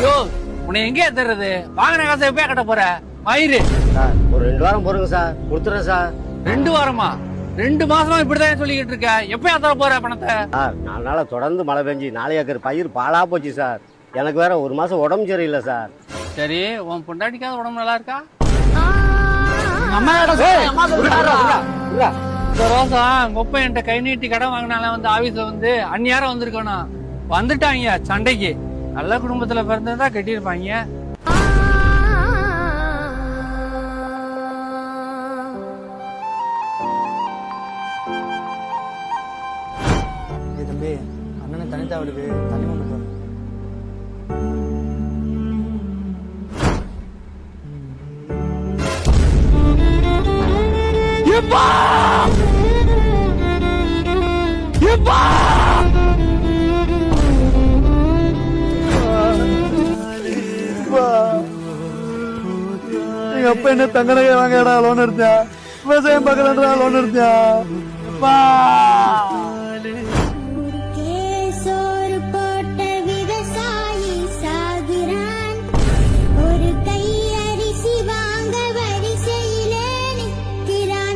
யோ உன்னை எங்கே தர்றது? வாங்கின காசை எப்பயா கட்ட போற? மயிறு சார் ஒரு 2 வாரம் போடுங்க சார், கொடுத்துறேன் சார். 2 வாரமா? 2 மாசமா இப்படிதான் சொல்லிக்கிட்டு இருக்க. எப்பயா தர போற பணத்தை? சார் 4 நாளா தொடர்ந்து மழை பெஞ்சு 4 ஏக்கர் பயிர் பாழா போச்சு சார். எனக்கு வேற 1 மாசம் உடம்பு சரியில்லை சார். சரி உன் பொண்டாட்டிக்காவது உடம்பு நல்லா இருக்கா? ரோசா கொப்பை என்கிட்ட கை நீட்டி கடன் வாங்கினால வந்து ஆபீஸ்ல வந்து அந்நியாரம் வந்திருக்கணும். வந்துட்டாங்க சண்டைக்கு. நல்ல குடும்பத்துல பிறந்ததா கட்டியிருப்பாங்க. தம்பி அண்ணனை தனித்தாவலுக்கு தண்ணி கொண்டு வா. எங்க அப்பா என்ன தங்க நகை வாங்கடா லோன் எடுத்தா, விவசாயம் பார்க்கலான்றா லோன் எடுத்தா.